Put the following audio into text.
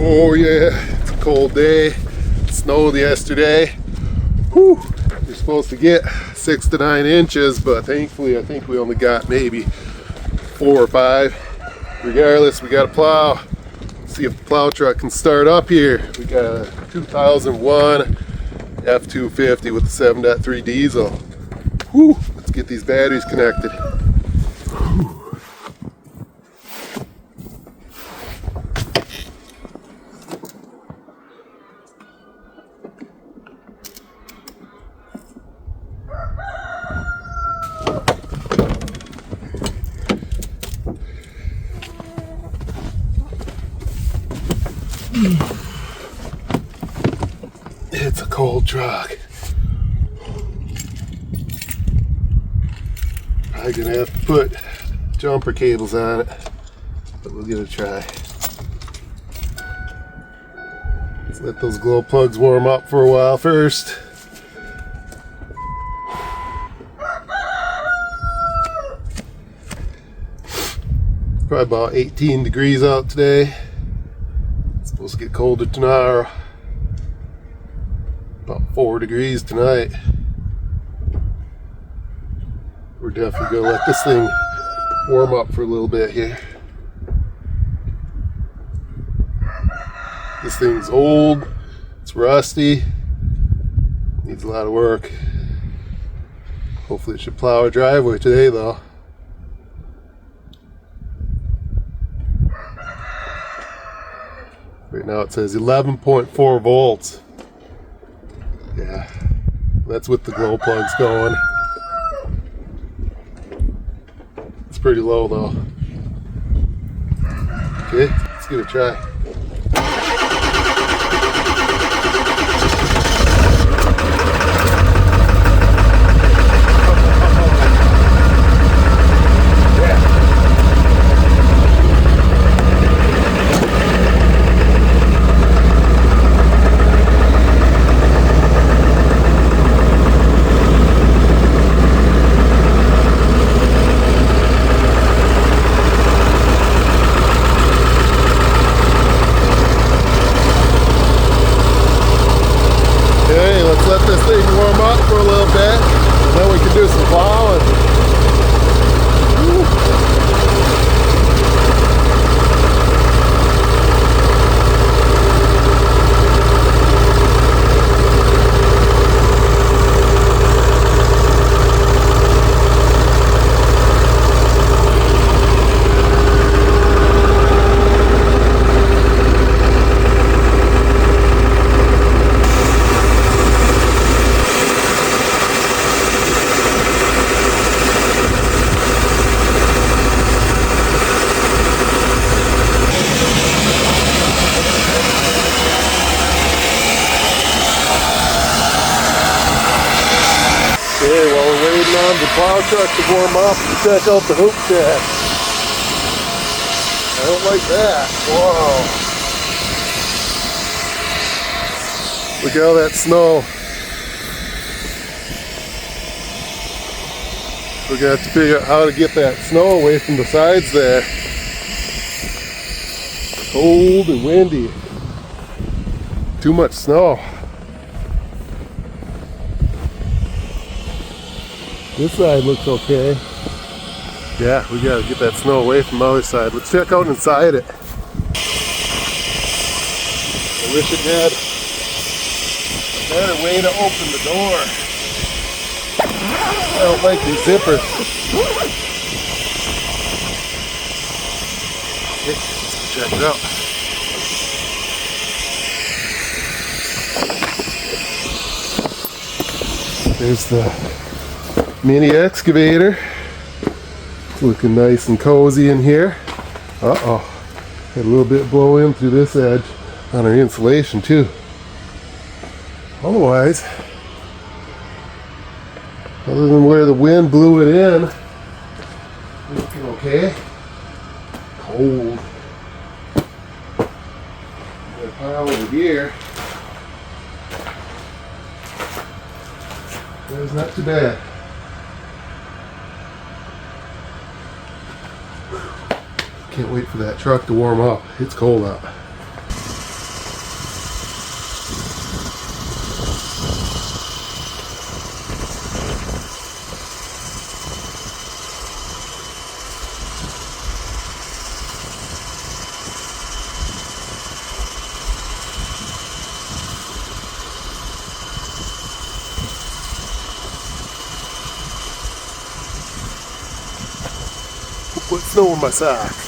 Oh yeah, it's a cold day. It snowed yesterday. Whew. You're supposed to get 6 to 9 inches, but thankfully I think we only got maybe 4 or 5. Regardless, we got to plow. See if the plow truck can start up here. We got a 2001 F250 with the 7.3 diesel. Whew. Let's get these batteries connected. Whew. It's a cold truck. Probably gonna have to put jumper cables on it, but we'll give it a try. Let's let those glow plugs warm up for a while first. It's probably about 18 degrees out today. It's supposed to get colder tomorrow. About 4 degrees tonight. We're definitely gonna let this thing warm up for a little bit here. This thing's old, it's rusty, needs a lot of work. Hopefully it should plow our driveway today though. Right now it says 11.4 volts. Yeah, that's with the glow plugs going. It's pretty low though. Okay, let's give it a try. Let this thing warm up for a little bit, and then we can do some plowing. Woo. Okay, while we're waiting on the plow truck to warm up, check out the hoop shack. I don't like that. Whoa. Look at all that snow. We're going to have to figure out how to get that snow away from the sides there. Cold and windy. Too much snow. This side looks okay. Yeah, we gotta get that snow away from the other side. Let's check out inside it. I wish it had a better way to open the door. I don't like these zippers. Okay, let's check it out. There's the mini excavator. It's looking nice and cozy in here. Uh-oh. Had a little bit blow in through this edge on our insulation too. Otherwise, other than where the wind blew it in, looking okay. Cold. Got a pile over here. That's not too bad. Can't wait for that truck to warm up. It's cold out. snow in my sock.